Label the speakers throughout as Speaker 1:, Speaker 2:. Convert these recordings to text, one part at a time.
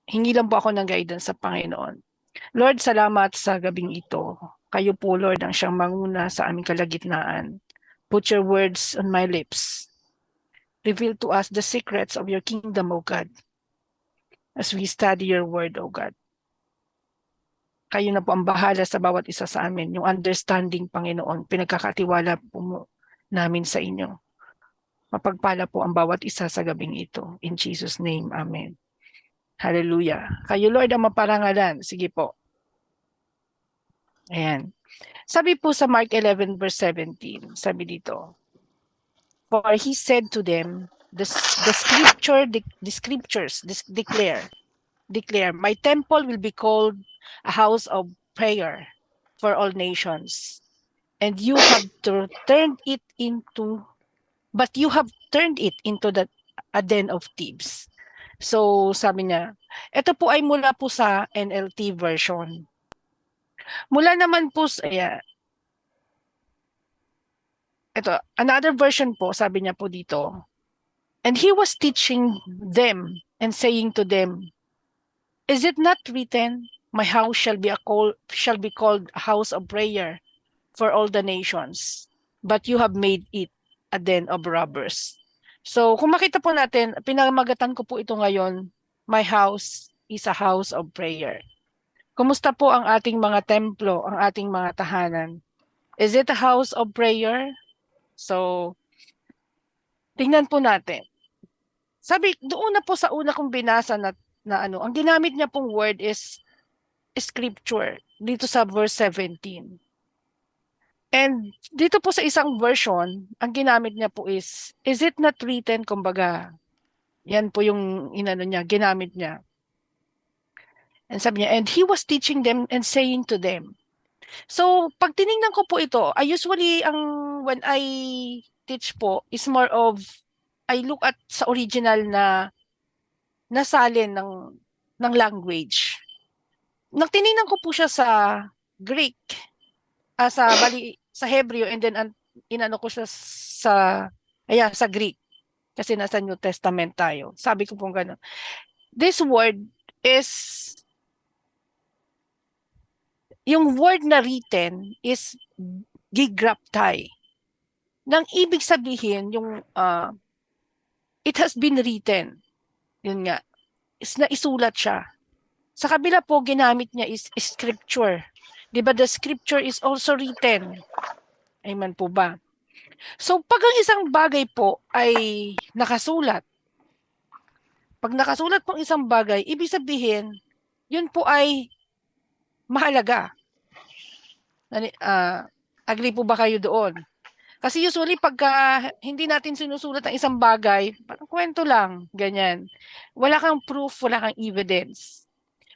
Speaker 1: hingi lang po ako ng guidance sa Panginoon. Lord, salamat sa gabing ito. Kayo po, Lord, ang siyang manguna sa aming kalagitnaan. Put your words on my lips. Reveal to us the secrets of your kingdom, O God, as we study your word, O God. Kayo na po ang bahala sa bawat isa sa amin. Yung understanding, Panginoon, pinagkakatiwala po namin sa inyo. Mapagpala po ang bawat isa sa gabing ito. In Jesus' name, Amen. Hallelujah. Kayo, Lord, ang maparangalan. Sige po. Ayan. Sabi po sa Mark 11 verse 17, sabi dito, for he said to them, the scriptures declare, my temple will be called a house of prayer for all nations. And you have turned it into a den of thieves. So sabi niya, ito po ay mula po sa NLT version. Mula naman po sa, ito, another version po, sabi niya po dito, and he was teaching them and saying to them, is it not written, my house shall be called a house of prayer for all the nations, but you have made it a den of robbers. So kung makita po natin, pinamagatan ko po ito ngayon, my house is a house of prayer. Kumusta po ang ating mga templo, ang ating mga tahanan? Is it a house of prayer? So, tingnan po natin. Sabi, doon na po sa una kong binasa na ang ginamit niya pong word is scripture, dito sa verse 17. And dito po sa isang version, ang ginamit niya po is it not written, kumbaga, yan po yung ginamit niya. And sabi niya, and he was teaching them and saying to them. So, pag tinignan ko po ito, when I teach po, is more of, I look at sa original na nasalin ng language. Nang tinignan ko po siya sa Greek, sa Hebreo, and then inano ko siya sa Greek. Kasi nasa New Testament tayo. Sabi ko po gano'n. This word is, yung word na written is gigraptai. Nang ibig sabihin, it has been written. Yun nga. Naisulat siya. Sa kabila po, ginamit niya is scripture. Diba the scripture is also written? Amen po ba? So, pag ang isang bagay po ay nakasulat, pag nakasulat po isang bagay, ibig sabihin, yun po ay mahalaga. Agree po ba kayo doon? Kasi usually, pagka hindi natin sinusulat ang isang bagay, parang kwento lang, ganyan. Wala kang proof, wala kang evidence.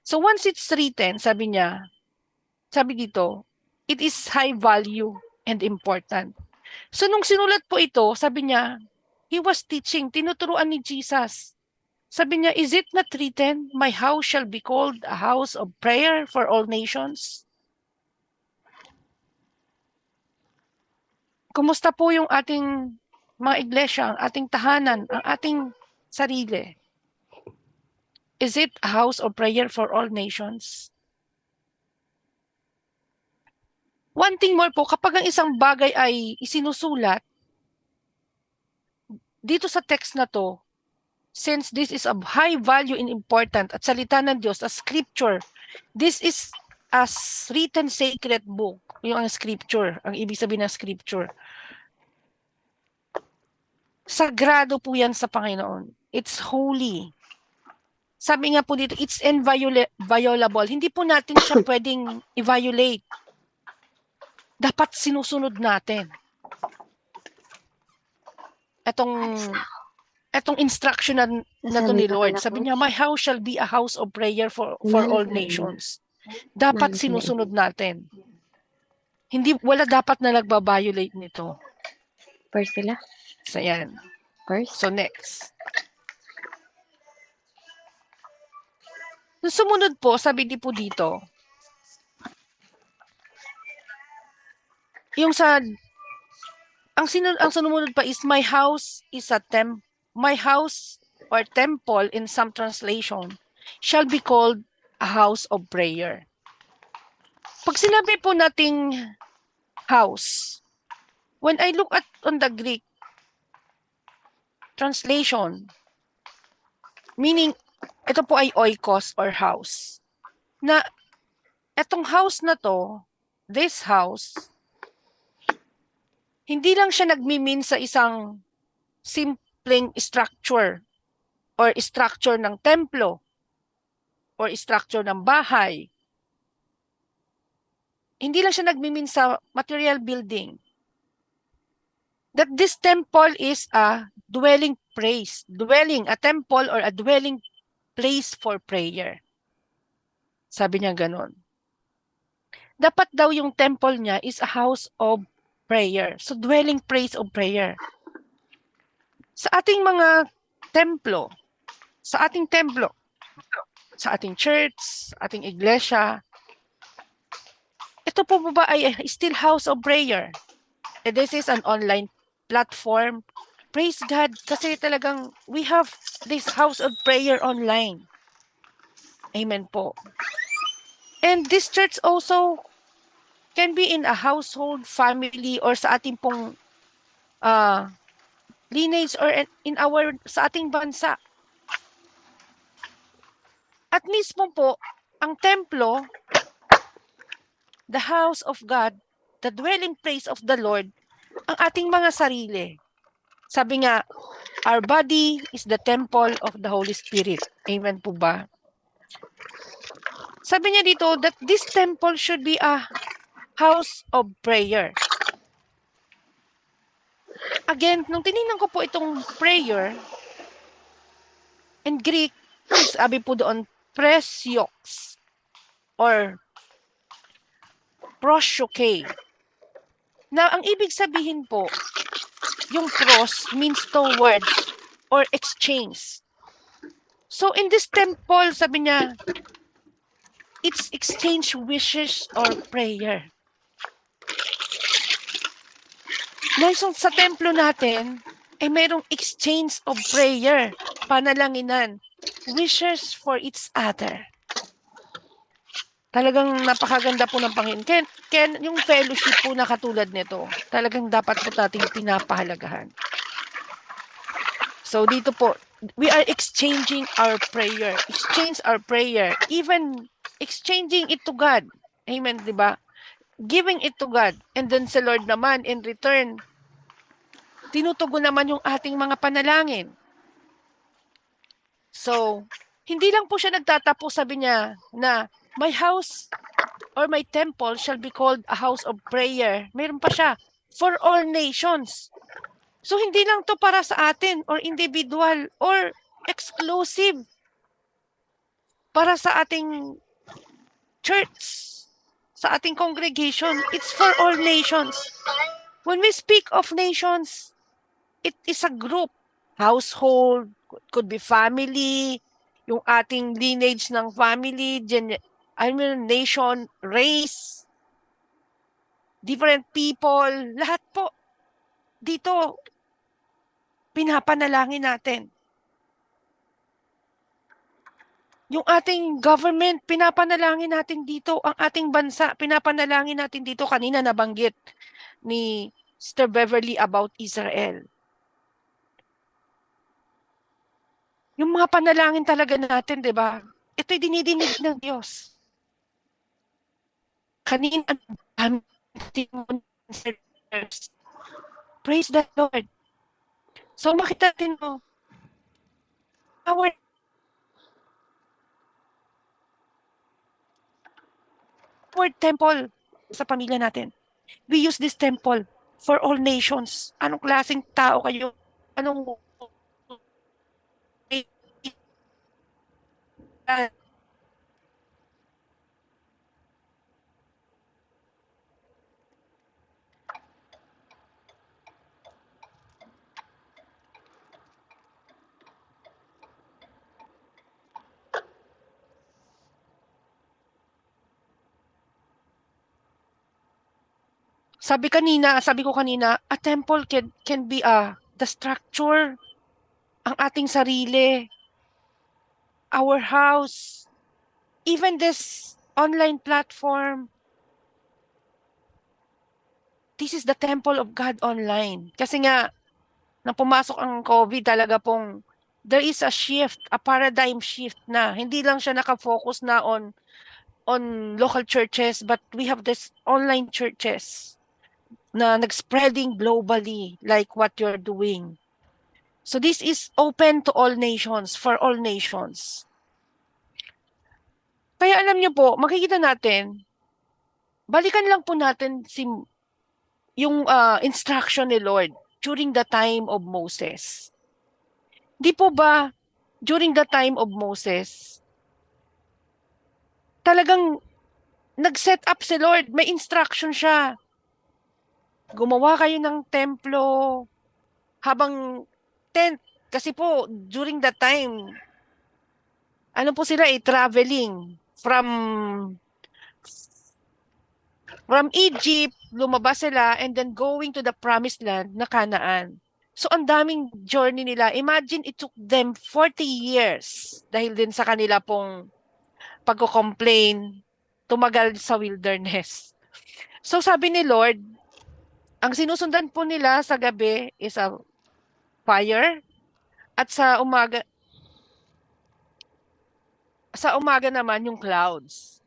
Speaker 1: So once it's written, sabi dito, it is high value and important. So nung sinulat po ito, sabi niya, he was teaching, tinuturuan ni Jesus. Sabi niya, is it not written, my house shall be called a house of prayer for all nations? Kumusta po yung ating mga iglesia, ang ating tahanan, ang ating sarili? Is it a house of prayer for all nations? One thing more po, kapag ang isang bagay ay isinusulat, dito sa text na to, since this is of high value and important at salita ng Diyos, as scripture, this is as written sacred book, yung ang scripture, ang ibig sabihin ng scripture. Sagrado po yan sa Panginoon. It's holy. Sabi nga po dito, it's inviolable. Hindi po natin siya pwedeng i-violate. Dapat sinusunod natin. Etong instruction na to ni Lord. Sabi niya, my house shall be a house of prayer for all nations. Dapat sinusunod natin. Wala dapat na nagbabiolate nito.
Speaker 2: First sila?
Speaker 1: So, yan.
Speaker 2: First?
Speaker 1: So, next. Sumunod po, sabi di po dito, yung ang sumunod pa is, my house or temple in some translation shall be called a house of prayer. Pag sinabi po nating house, when I look at on the Greek translation, meaning ito po ay oikos or house, na etong house na to, this house, hindi lang siya nagmi-mean sa isang simpleng structure or structure ng templo or structure ng bahay. Hindi lang siya nagmi-mean sa material building. That this temple is a dwelling place, a temple or a dwelling place for prayer. Sabi niya ganon. Dapat daw yung temple niya is a house of prayer. So, dwelling place of prayer. Sa ating mga templo, sa ating church, sa ating iglesia, ito po ba ay still house of prayer? And this is an online platform. Praise God, kasi talagang we have this house of prayer online. Amen po. And this church also can be in a household, family, or sa ating pong lineage or sa ating bansa. At mismo po, ang templo, the house of God, the dwelling place of the Lord, ang ating mga sarili. Sabi nga, our body is the temple of the Holy Spirit. Amen po ba? Sabi niya dito that this temple should be a house of prayer. Again, nung tinignan ko po itong prayer, in Greek, sabi po doon, presiox or prosyoke. Na ang ibig sabihin po, yung pros means towards or exchange. So in this temple, sabi niya, it's exchange wishes or prayer. Na sa templo natin, ay mayroong exchange of prayer, panalanginan, wishes for each other. Talagang napakaganda po ng Panginoon. Kaya yung fellowship po na katulad nito, talagang dapat po nating pinapahalagahan. So dito po, we are exchanging our prayer. Exchange our prayer. Even exchanging it to God. Amen, di ba? Giving it to God. And then sa Lord naman, in return, tinutugon naman yung ating mga panalangin. So, hindi lang po siya nagtatapos, sabi niya, na my house or my temple shall be called a house of prayer. Meron pa siya, for all nations. So, hindi lang to para sa atin or individual or exclusive para sa ating church, sa ating congregation. It's for all nations. When we speak of nations, it is a group, household, could be family, yung ating lineage ng family, nation, race, different people, lahat po dito pinapanalangin natin. Yung ating government, pinapanalangin natin dito. Ang ating bansa, pinapanalangin natin dito. Kanina nabanggit ni Sister Beverly about Israel. Yung mga panalangin talaga natin, di ba? Ito'y dinidinig ng Diyos. Kanina, praise the Lord. So makita natin mo, our temple sa pamilya natin. We use this temple for all nations. Anong klaseng tao kayo? Anong sabi ko kanina, a temple can be the structure, ang ating sarili, our house, even this online platform. This is the temple of God online. Kasi nga, nang pumasok ang COVID, talaga pong there is a shift, a paradigm shift na hindi lang siya nakafocus na on local churches, but we have this online churches na nag-spreading globally like what you're doing. So this is open to all nations, for all nations. Kaya alam niyo po, makikita natin, balikan lang po natin yung instruction ni Lord during the time of Moses. Di po ba, during the time of Moses, talagang nag-set up si Lord, may instruction siya. Gumawa kayo ng templo habang tent. Kasi po, during that time, ano po sila traveling from Egypt, lumabas sila and then going to the promised land na Canaan. So ang daming journey nila. Imagine it took them 40 years dahil din sa kanila pong pagko-complain, tumagal sa wilderness. So sabi ni Lord, ang sinusundan po nila sa gabi is a fire at sa umaga naman yung clouds.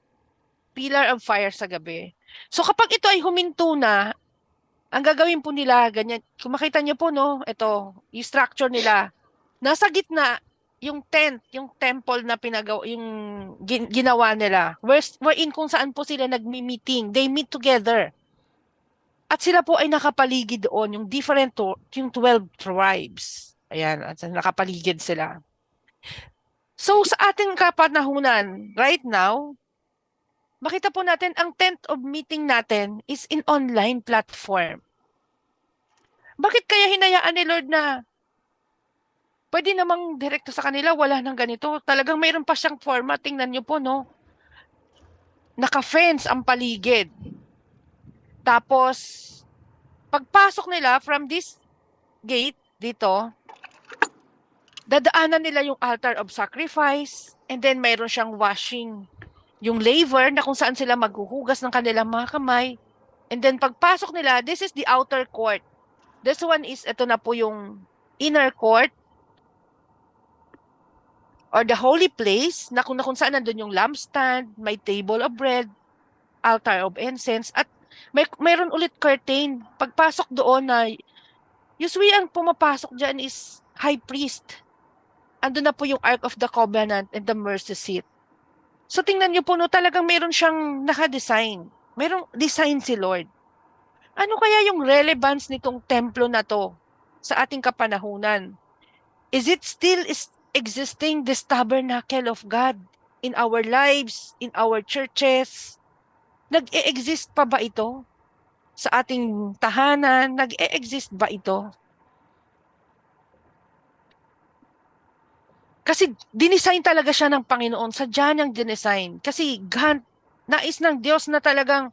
Speaker 1: Pillar of fire sa gabi. So kapag ito ay huminto na, ang gagawin po nila, ganyan, kung makita niyo po, no, ito, yung structure nila, nasa gitna, yung tent, yung temple na yung ginawa nila, wherein kung saan po sila nagmi-meeting, they meet together. At sila po ay nakapaligid doon, yung yung 12 tribes. Ayan, at nakapaligid sila. So sa ating kapanahunan, right now, makita po natin, ang tent of meeting natin is in online platform. Bakit kaya hinayaan ni Lord na pwede namang direkto sa kanila, wala nang ganito. Talagang mayroon pa siyang format. Tingnan niyo po, no? Naka-fence ang paligid. Tapos, pagpasok nila from this gate, dito, dadaanan nila yung altar of sacrifice, and then mayroon siyang washing, yung laver na kung saan sila maghuhugas ng kanilang mga kamay. And then pagpasok nila, this is the outer court. This one is, ito na po yung inner court, or the holy place, na kung saan nandun yung lampstand, may table of bread, altar of incense, at mayroon ulit curtain. Pagpasok doon na, usually ang pumapasok dyan is high priest. Andun na po yung Ark of the Covenant and the mercy seat. So tingnan niyo po, no, talagang mayroon siyang naka-design. Mayroong design si Lord. Ano kaya yung relevance nitong templo na to sa ating kapanahunan? Is it still existing, this tabernacle of God in our lives, in our churches? Nag-e-exist pa ba ito sa ating tahanan? Nag-e-exist ba ito? Kasi dinesign talaga siya ng Panginoon. Sadya niyang dinesign. Kasi God, nais ng Diyos na talagang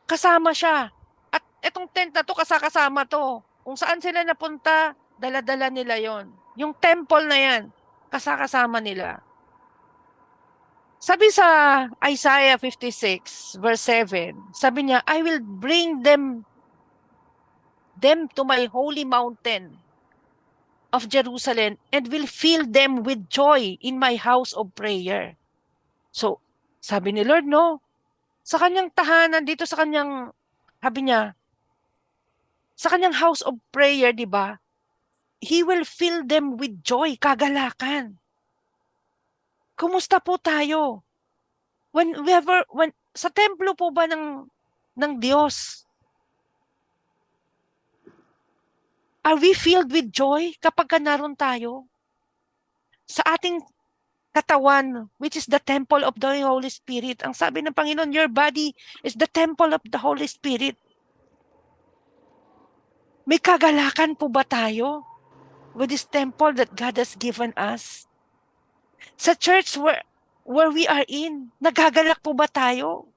Speaker 1: kasama siya. At itong tent na to, kasama to. Kung saan sila napunta, dala-dala nila yon. Yung temple na yan, kasama nila. Sabi sa Isaiah 56, verse 7, sabi niya, I will bring them to my holy mountain of Jerusalem and will fill them with joy in my house of prayer. So, sabi ni Lord, no, sa kanyang tahanan, dito sa kanyang, sabi niya, sa kanyang house of prayer, di ba, He will fill them with joy, kagalakan. Kumusta po tayo? When sa templo po ba ng Diyos, are we filled with joy kapag naroon tayo? Sa ating katawan, which is the temple of the Holy Spirit. Ang sabi ng Panginoon, your body is the temple of the Holy Spirit. May kagalakan po ba tayo with this temple that God has given us? Sa church where we are in, nagagalak po ba tayo?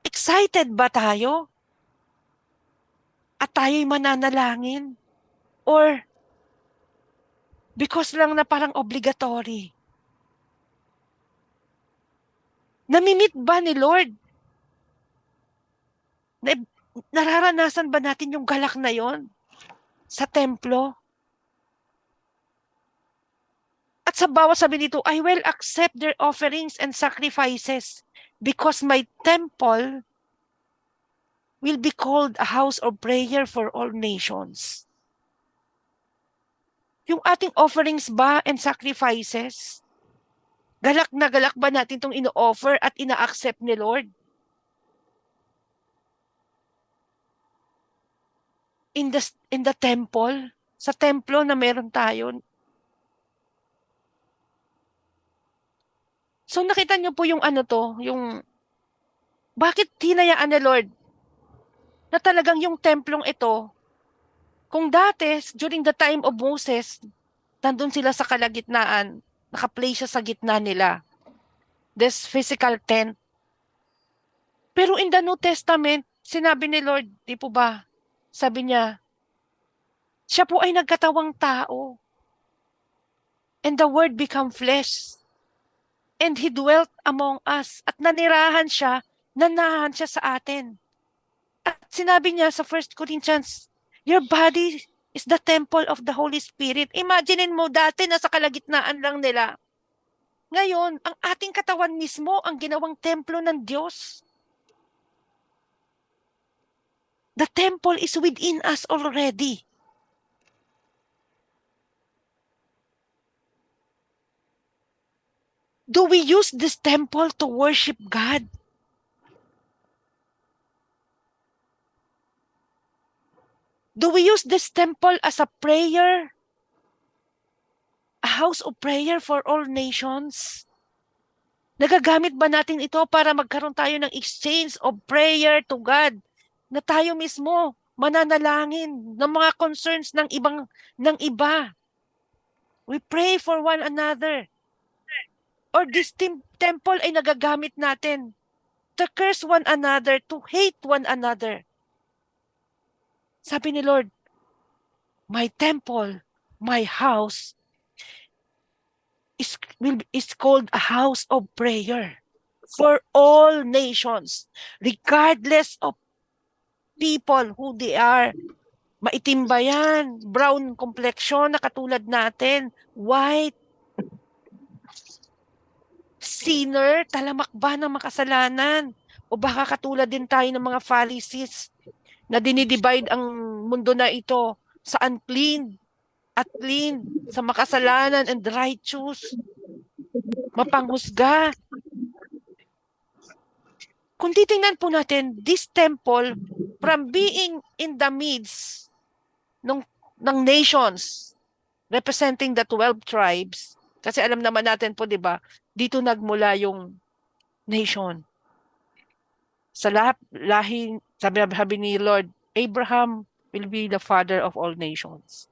Speaker 1: Excited ba tayo? At tayo'y mananalangin? Or Because lang na parang obligatory. Namimit ba ni Lord? Nararanasan ba natin yung galak na yon sa templo? At sa bawat sabi nito, I will accept their offerings and sacrifices because my temple will be called a house of prayer for all nations. Yung ating offerings ba and sacrifices, galak na galak ba natin itong ino-offer at ina-accept ni Lord? In the temple, sa templo na meron tayo. So nakita niyo po yung yung bakit hinayaan ni Lord na talagang yung templong ito, kung dati, during the time of Moses, nandun sila sa kalagitnaan, naka-place siya sa gitna nila. This physical tent. Pero in the New Testament, sinabi ni Lord, di po ba, sabi niya, siya po ay nagkatawang tao. And the Word become flesh. And He dwelt among us. At nanahan siya sa atin. At sinabi niya sa 1 Corinthians, your body is the temple of the Holy Spirit. Imaginin mo, dati nasa kalagitnaan lang nila. Ngayon, ang ating katawan mismo ang ginawang templo ng Diyos. The temple is within us already. Do we use this temple to worship God? Do we use this temple as a prayer? A house of prayer for all nations? Nagagamit ba natin ito para magkaroon tayo ng exchange of prayer to God? Na tayo mismo mananalangin ng mga concerns ng iba. We pray for one another. Or this temple ay nagagamit natin to curse one another, to hate one another. Sabi ni Lord, my temple, my house, is called a house of prayer for all nations, regardless of people who they are. Maitim ba yan? Brown complexion na katulad natin? White? Sinner? Talamak ba ng makasalanan? O baka katulad din tayo ng mga Pharisees na dinidivide ang mundo na ito sa unclean at clean, sa makasalanan and righteous, mapanghusga. Kung titingnan po natin, this temple, from being in the midst ng nations, representing the 12 tribes, kasi alam naman natin po, di ba, dito nagmula yung nation. Sa lahi, sabi ni Lord, Abraham will be the father of all nations.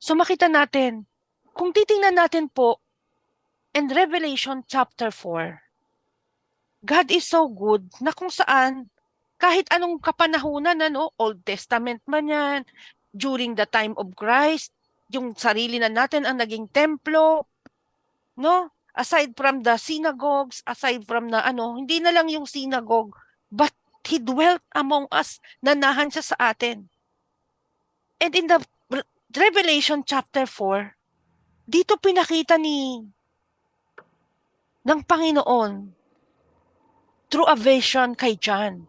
Speaker 1: So makita natin, kung titingnan natin po, in Revelation chapter 4, God is so good na kung saan, kahit anong kapanahunan, Old Testament man yan, during the time of Christ, yung sarili na natin ang naging templo, no? Aside from the synagogues, aside from na hindi na lang yung synagogue, but He dwelt among us, nanahan siya sa atin. And in the Revelation chapter 4, dito pinakita ng Panginoon through a vision kay John.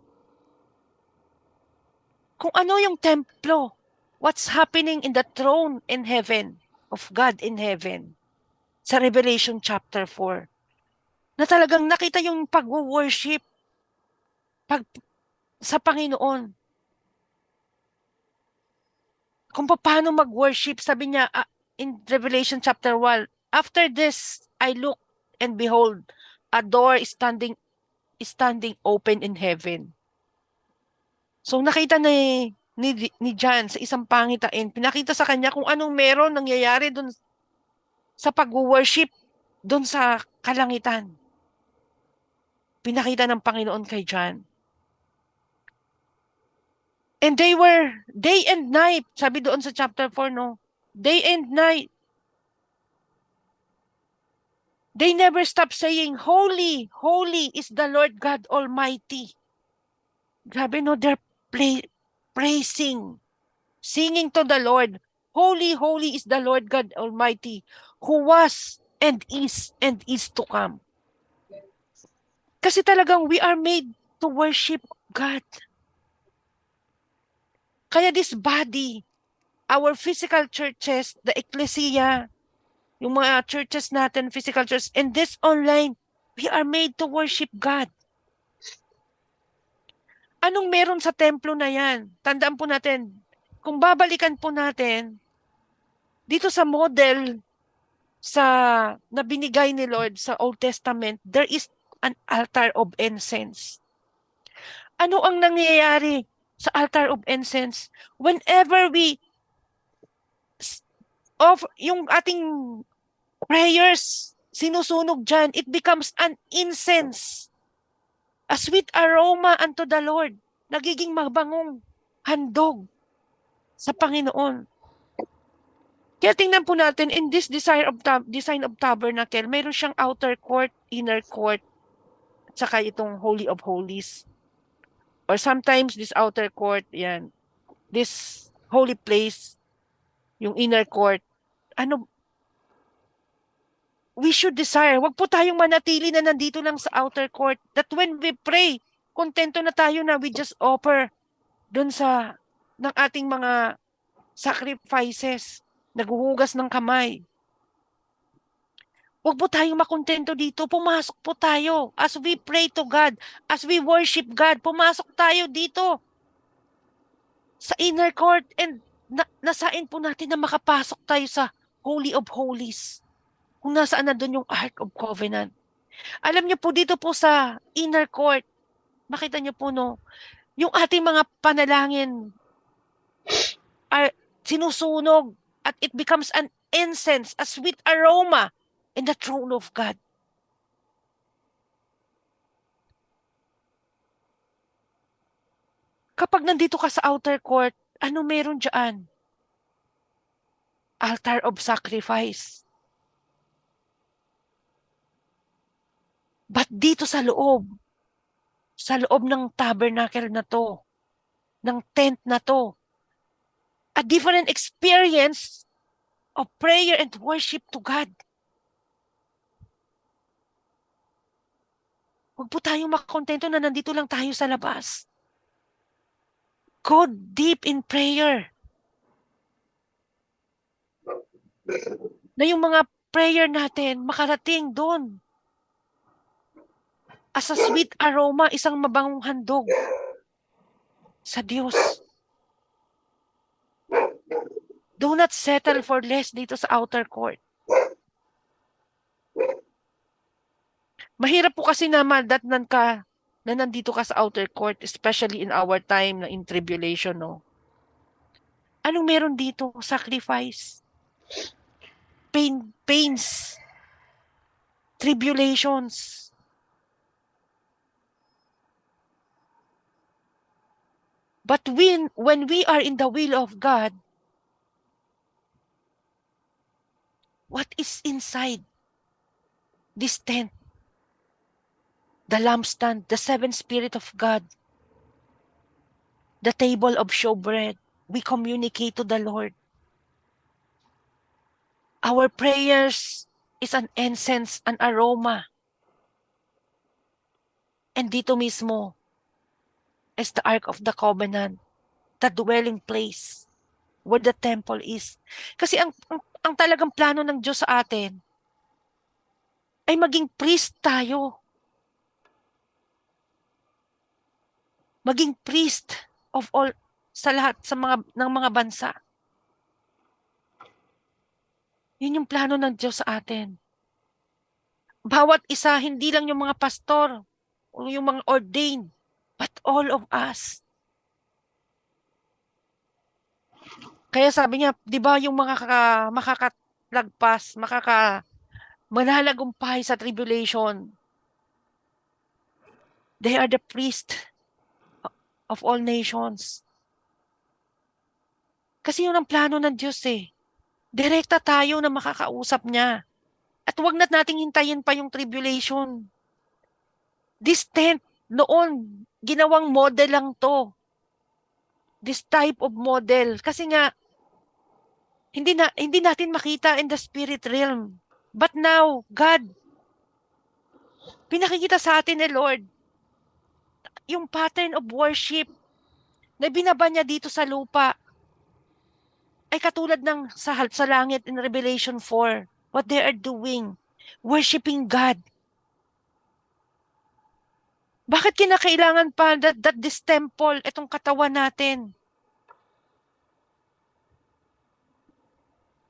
Speaker 1: Kung ano yung templo, what's happening in the throne in heaven, of God in heaven, sa Revelation chapter 4, na talagang nakita yung pag-worship sa Panginoon. Kung paano mag-worship, sabi niya in Revelation chapter 1, after this, I look and behold, a door is standing open in heaven. So nakita ni John sa isang pangitain, pinakita sa kanya kung anong meron nangyayari doon sa pag-worship doon sa kalangitan. Pinakita ng Panginoon kay John. And they were day and night, sabi doon sa chapter 4, day and night. They never stop saying, Holy, holy is the Lord God Almighty. Grabe no, they're praising, singing to the Lord. Holy, holy is the Lord God Almighty, who was and is to come. Kasi talagang we are made to worship God. Kaya this body, our physical churches, the ecclesia, yung mga churches natin, physical churches, and this online, we are made to worship God. Anong meron sa templo na yan? Tandaan po natin, kung babalikan po natin, dito sa model na binigay ni Lord sa Old Testament, there is an altar of incense. Ano ang nangyayari sa altar of incense? Whenever we yung ating prayers, sinusunog dyan, it becomes an incense. A sweet aroma unto the Lord. Nagiging mabangong handog sa Panginoon. Kaya tingnan po natin, in this design of tabernacle, mayroon siyang outer court, inner court, at saka itong Holy of Holies. Or sometimes this outer court, yan, this holy place, yung inner court, we should desire, wag po tayong manatili na nandito lang sa outer court, that when we pray, kontento na tayo na we just offer dun sa ng ating mga sacrifices, naghuhugas ng kamay. Wag po tayong makontento dito, pumasok po tayo as we pray to God, as we worship God, pumasok tayo dito sa inner court and nasain po natin na makapasok tayo sa Holy of Holies. Kung nasaan na doon yung Ark of Covenant. Alam niyo po, dito po sa inner court, makita niyo po, no, yung ating mga panalangin are sinusunog at it becomes an incense, a sweet aroma in the throne of God. Kapag nandito ka sa outer court, ano meron dyan? Altar of sacrifice. But dito sa loob ng tabernacle na to, ng tent na to, a different experience of prayer and worship to God. Huwag po tayong makakontento na nandito lang tayo sa labas. Go deep in prayer. Na yung mga prayer natin makarating doon. As a sweet aroma, isang mabangong handog sa Diyos. Do not settle for less dito sa outer court. Mahirap po kasi na madatnan ka na nandito ka sa outer court, especially in our time na in tribulation, no? Anong meron dito? Sacrifice. Pains. Tribulations. But when we are in the will of God, what is inside this tent? The lampstand, the seven Spirit of God, the table of showbread. We communicate to the Lord. Our prayers is an incense, an aroma. And dito mismo is the Ark of the Covenant, the dwelling place where the temple is. Kasi ang talagang plano ng Diyos sa atin ay maging priest tayo. Maging priest of all sa lahat ng mga bansa. Yun yung plano ng Diyos sa atin. Bawat isa, hindi lang yung mga pastor o yung mga ordained, but all of us. Kaya sabi niya, di ba yung mga makakatlagpas, manalagumpay sa tribulation, they are the priest of all nations. Kasi yun ang plano ng Diyos eh. Direkta tayo na makakausap niya. At wag nating hintayin pa yung tribulation. This tent, noon, ginawang model lang to. This type of model. Kasi nga, hindi natin makita in the spirit realm. But now, God, pinakikita sa atin ni Lord, yung pattern of worship na binaba niya dito sa lupa ay katulad ng sa langit in Revelation 4. What they are doing, worshiping God. Bakit kinakailangan pa that this temple, itong katawan natin,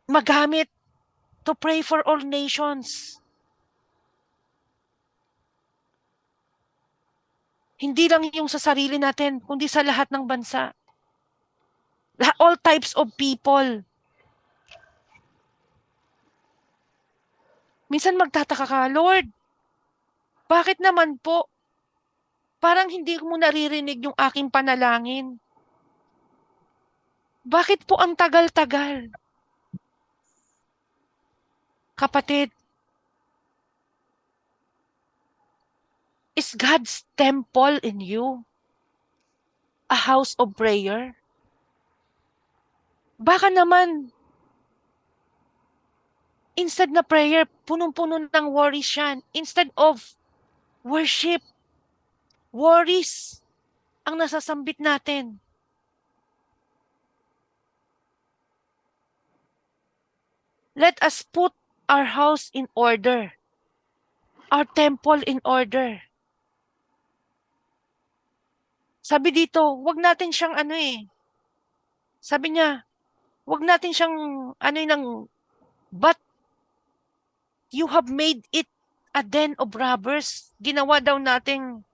Speaker 1: magamit to pray for all nations? Hindi lang yung sa sarili natin, kundi sa lahat ng bansa. All types of people. Minsan magtataka ka, Lord, bakit naman po? Parang hindi mo naririnig yung aking panalangin. Bakit po ang tagal-tagal? Kapatid, is God's temple in you a house of prayer? Baka naman, instead na prayer, punong-puno ng worries yan. Instead of worship, worries ang nasasambit natin. Let us put our house in order. Our temple in order. Sabi dito, wag natin siyang sabi niya, wag natin siyang but you have made it a den of robbers. Ginawa daw nating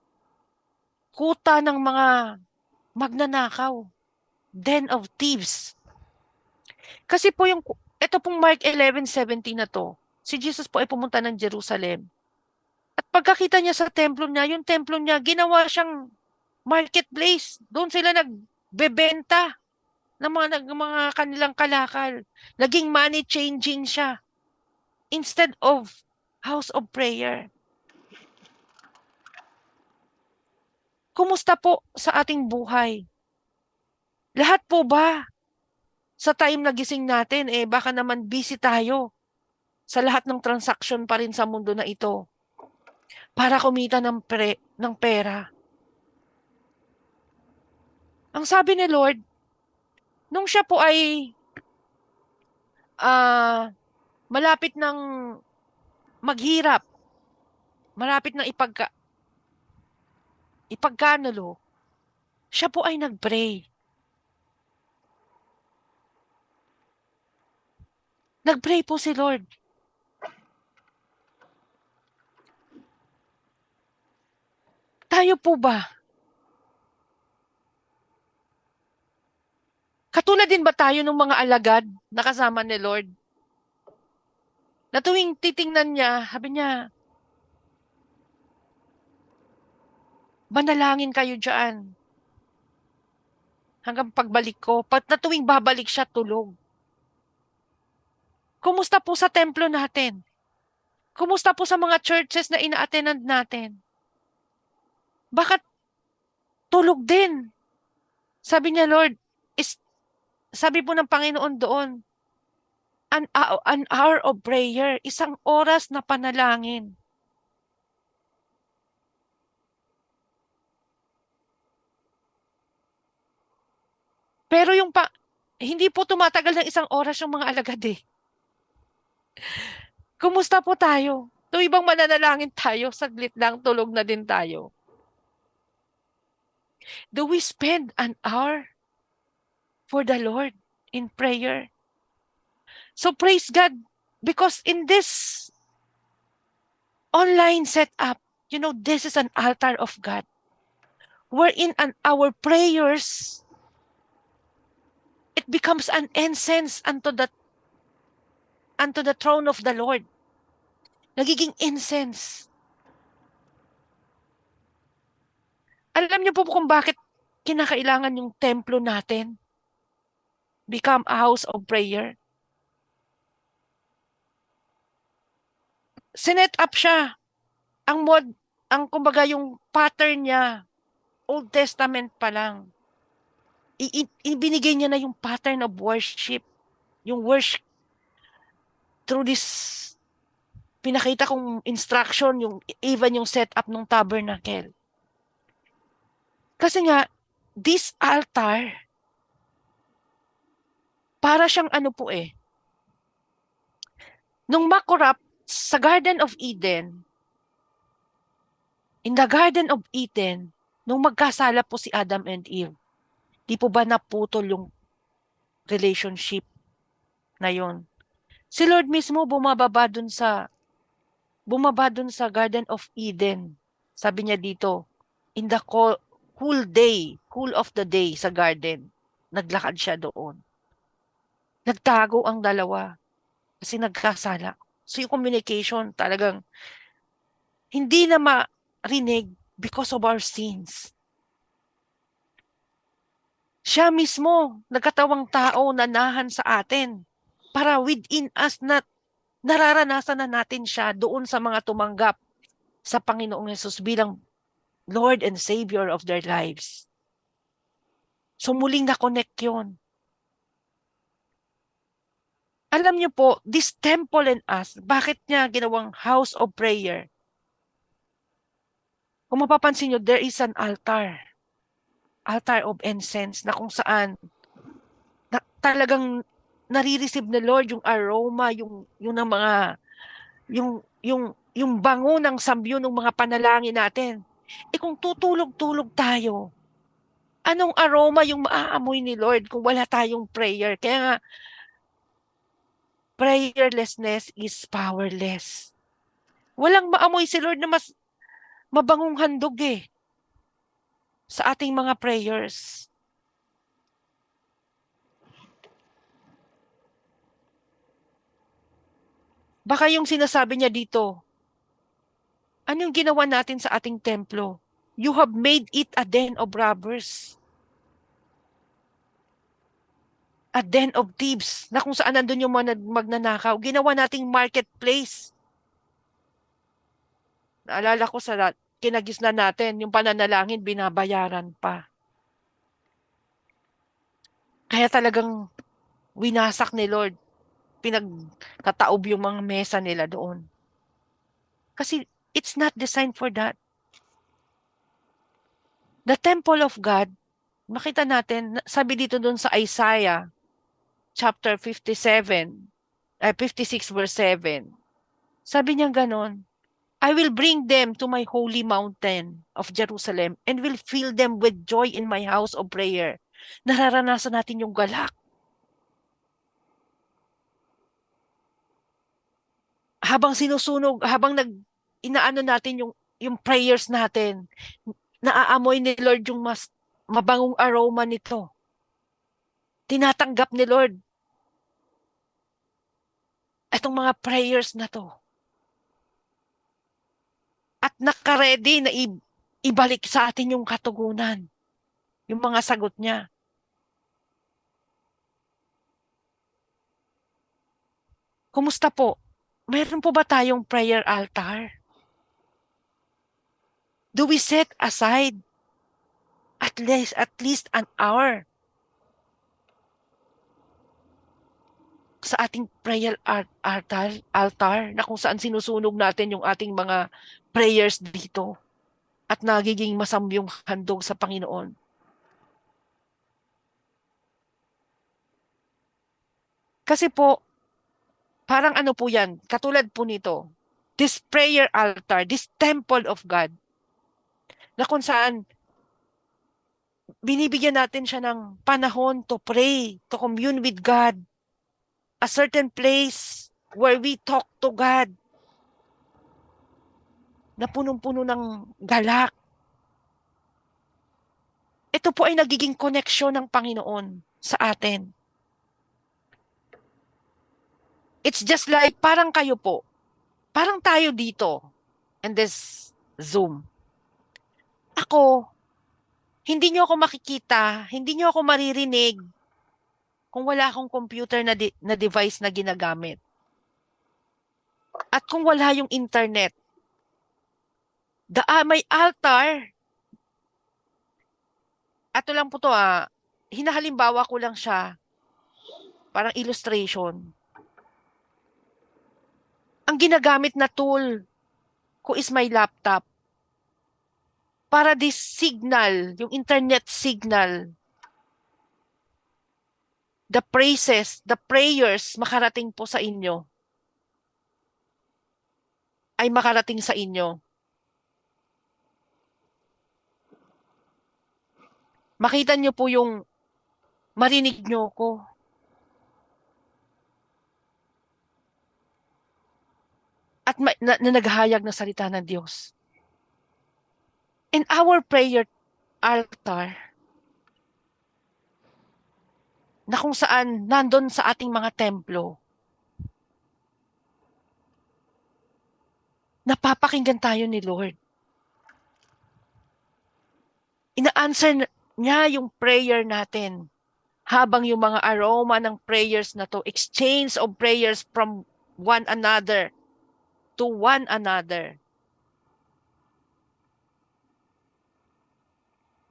Speaker 1: kuta ng mga magnanakaw. Den of thieves. Kasi po ito pong Mark 11:17 na to, si Jesus po ay pumunta ng Jerusalem. At pagkakita niya sa templo niya, yung templo niya, ginawa siyang marketplace. Doon sila nagbebenta ng mga kanilang kalakal. Naging money changing siya instead of house of prayer. Kumusta po sa ating buhay? Lahat po ba sa time na gising natin, baka naman busy tayo sa lahat ng transaction pa rin sa mundo na ito para kumita ng pera? Ang sabi ni Lord, nung siya po ay malapit ng maghirap, malapit ng ipagkanulo, siya po ay nagpray. Nagpray po si Lord. Tayo po ba? Katulad din ba tayo ng mga alagad na kasama ni Lord? Na tuwing titingnan niya, sabi niya, manalangin kayo dyan. Hanggang pagbalik ko, na tuwing babalik siya, tulog. Kumusta po sa templo natin? Kumusta po sa mga churches na ina-attendant natin? Bakit tulog din? Sabi niya, Lord, sabi po ng Panginoon doon, an hour of prayer, isang oras na panalangin. Pero hindi po tumatagal ng isang oras yung mga alagad eh. Kumusta po tayo? Tuwing bang mananalangin tayo, saglit lang, tulog na din tayo. Do we spend an hour for the Lord in prayer? So praise God, because in this online setup, this is an altar of God, wherein our prayers, it becomes an incense unto the throne of the Lord. Nagiging incense. Alam niyo po kung bakit kinakailangan yung templo natin become a house of prayer? sinet up siya. Ang kumbaga yung pattern niya, Old Testament pa lang. Ibinigay niya na yung pattern of worship. Yung worship through this, pinakita kong instruction, even yung setup ng tabernacle. Kasi nga, this altar, para siyang ano po nung makorap sa Garden of Eden, in the Garden of Eden, nung magkasala po si Adam and Eve, di po ba naputol yung relationship na yon? Si Lord mismo bumaba dun sa Garden of Eden. Sabi niya dito, in the cool of the day sa garden, naglakad siya doon. Nagtago ang dalawa kasi nagkasala. So yung communication talagang hindi na marinig because of our sins. Siya mismo, nagkatawang tao, nanahan sa atin para within us na nararanasan na natin siya doon sa mga tumanggap sa Panginoong Yesus bilang Lord and Savior of their lives. So muling na-connect yun. Alam niyo po, this temple in us, bakit niya ginawang house of prayer? Kung mapapansin niyo, there is an altar of incense na kung saan talagang nare-receive ni Lord yung aroma, yung ng mga yung bango ng sambyo ng mga panalangin natin. Kung tutulog-tulog tayo, anong aroma yung maaamoy ni Lord kung wala tayong prayer? Kaya nga, prayerlessness is powerless. Walang maamoy si Lord na mas mabangong handog sa ating mga prayers. Baka yung sinasabi niya dito, ano yung ginawa natin sa ating templo? You have made it a den of robbers. A den of thieves, na kung saan nandun yung mga magnanakaw. Ginawa nating marketplace. Naalala ko sa kinagisnan natin, yung pananalangin, binabayaran pa. Kaya talagang winasak ni Lord, pinagkataob yung mga mesa nila doon. Kasi it's not designed for that. The temple of God, makita natin, sabi dito doon sa Isaiah, chapter 56 verse 7. Sabi niya ganon, I will bring them to my holy mountain of Jerusalem and will fill them with joy in my house of prayer. Nararanasan natin yung galak. Habang sinusunog, habang inaano natin yung prayers natin, naaamoy ni Lord yung mas mabangong aroma nito. Tinatanggap ni Lord itong mga prayers na to. At nakaredy na ibalik sa atin yung katugunan, yung mga sagot niya. Kumusta po? Mayroon po ba tayong prayer altar? Do we set aside at least an hour sa ating prayer altar na kung saan sinusunog natin yung ating mga prayers dito at nagiging masambyong handog sa Panginoon? Kasi po, parang ano po yan, katulad po nito, this prayer altar, this temple of God, na kung saan binibigyan natin siya ng panahon to pray, to commune with God, a certain place where we talk to God, na punong-puno ng galak. Ito po ay nagiging koneksyon ng Panginoon sa atin. It's just like, parang kayo po, parang tayo dito, in this Zoom. Ako, hindi nyo ako makikita, hindi nyo ako maririnig kung wala akong computer na device na ginagamit. At kung wala yung internet, may altar. Ato lang po to hinahalimbawa ko lang siya, parang illustration. Ang ginagamit na tool ko is my laptop para this signal, yung internet signal, the praises, the prayers makarating po sa inyo, ay makarating sa inyo. Makita nyo po yung marinig nyo ko. At na naghahayag na salita ng Diyos. In our prayer altar, na kung saan nandun sa ating mga templo, napapakinggan tayo ni Lord. Ina-answer niya yung prayer natin habang yung mga aroma ng prayers na to, exchange of prayers from one another to one another.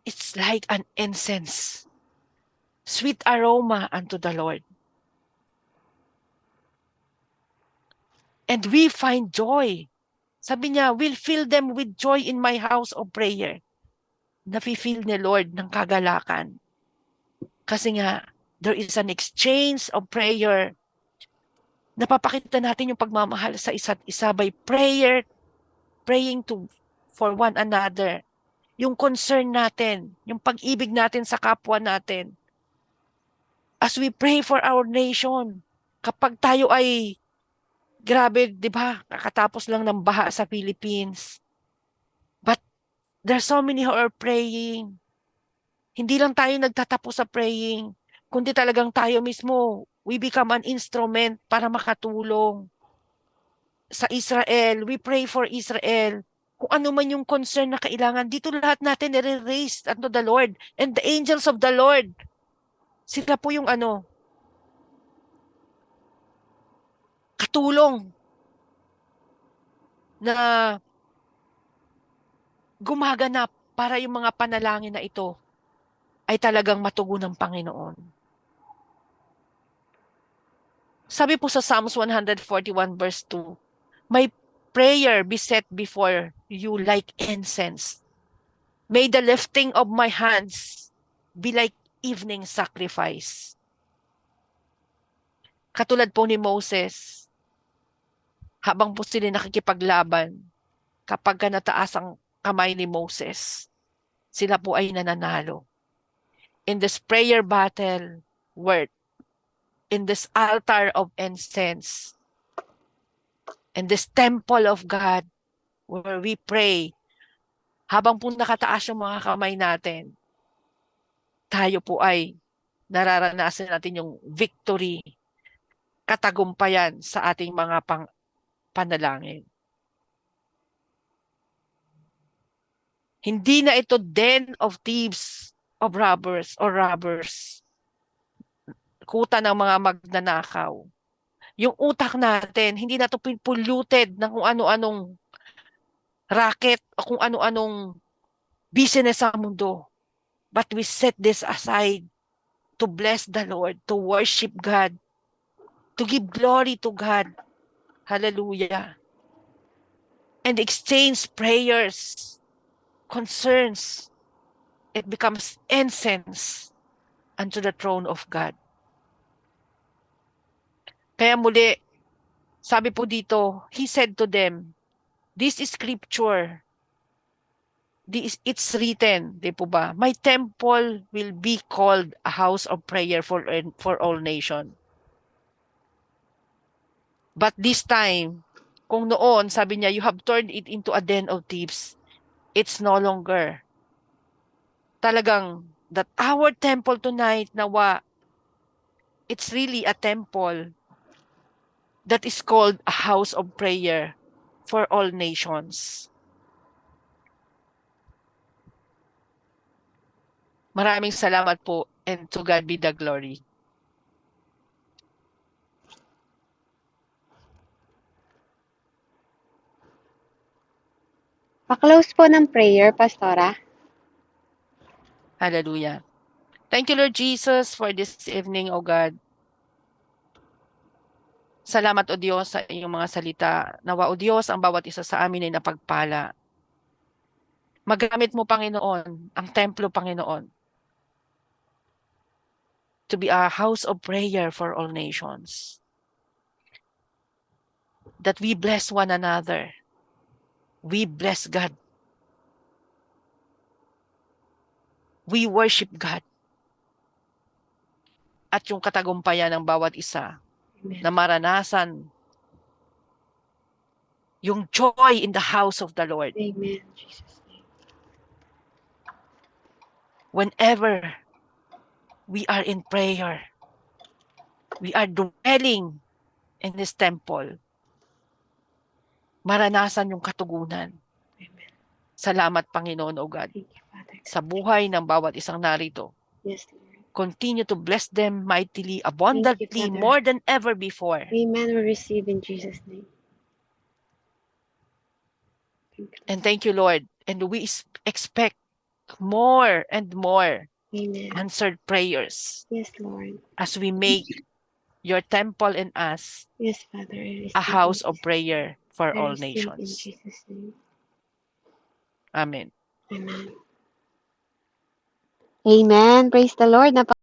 Speaker 1: It's like an incense, sweet aroma unto the Lord. And we find joy. Sabi niya, we'll fill them with joy in my house of prayer. Nafi-feel ni Lord ng kagalakan. Kasi nga, there is an exchange of prayer. Napapakita natin yung pagmamahal sa isa't isa by prayer, praying for one another. Yung concern natin, yung pag-ibig natin sa kapwa natin. As we pray for our nation, kapag tayo ay, grabe, di ba, kakatapos lang ng baha sa Philippines. But there's so many who are praying. Hindi lang tayo nagtatapos sa praying, kundi talagang tayo mismo, we become an instrument para makatulong. Sa Israel, we pray for Israel. Kung ano man yung concern na kailangan, dito lahat natin nire-raise unto the Lord. And the angels of the Lord, sila po yung katulong na gumaganap para yung mga panalangin na ito ay talagang matugon ng Panginoon. Sabi po sa Psalms 141 verse 2, my prayer be set before you like incense. May the lifting of my hands be like evening sacrifice. Katulad po ni Moses, habang po sila nakikipaglaban, kapag nataas ang kamay ni Moses, sila po ay nananalo. In this prayer battle, in this altar of incense, in this temple of God, where we pray, habang po nakataas yung mga kamay natin, tayo po ay nararanasan natin yung victory, katagumpayan sa ating mga panalangin. Hindi na ito den of thieves, of robbers, or robbers. Kuta ng mga magnanakaw. Yung utak natin, hindi na ito polluted ng kung ano-anong racket o kung ano-anong business sa mundo. But we set this aside to bless the Lord, to worship God, to give glory to God. Hallelujah. And exchange prayers, concerns. It becomes incense unto the throne of God. Kaya muli, sabi po dito, he said to them, this is scripture. It's written, di po ba? My temple will be called a house of prayer for all nations. But this time, kung noon, sabi niya, you have turned it into a den of thieves. It's no longer. Talagang, that our temple tonight, nawa, it's really a temple that is called a house of prayer for all nations. Maraming salamat po, and to God be the glory.
Speaker 2: Pa-close po ng prayer, Pastora.
Speaker 1: Hallelujah. Thank you, Lord Jesus, for this evening, O God. Salamat, O Diyos, sa iyong mga salita. Nawa, O Diyos, ang bawat isa sa amin ay napagpala. Magamit mo, Panginoon, ang templo, Panginoon, to be a house of prayer for all nations. That we bless one another. We bless God. We worship God. At yung katagumpayan ng bawat isa
Speaker 2: Amen.
Speaker 1: na maranasan yung joy in the house of the Lord.
Speaker 2: Amen. Jesus' name.
Speaker 1: Whenever we are in prayer, we are dwelling in this temple, maranasan yung katugunan.
Speaker 2: Amen.
Speaker 1: Salamat, Panginoon, O God,
Speaker 2: Thank you, Father.
Speaker 1: sa buhay ng bawat isang narito.
Speaker 2: Yes, Lord.
Speaker 1: Continue to bless them mightily, abundantly,
Speaker 2: Father.
Speaker 1: more than ever before.
Speaker 2: Amen. We receive in Jesus' name. Thank you.
Speaker 1: And thank you, Lord. And we expect more and more
Speaker 2: Amen.
Speaker 1: answered prayers
Speaker 2: Yes, Lord.
Speaker 1: as we make your temple and us
Speaker 2: Yes, Father. I receive
Speaker 1: a house
Speaker 2: in
Speaker 1: of prayer for
Speaker 2: I
Speaker 1: all
Speaker 2: receive in
Speaker 1: nations.
Speaker 2: Jesus' name.
Speaker 1: Amen.
Speaker 2: Amen. Amen. Praise the Lord.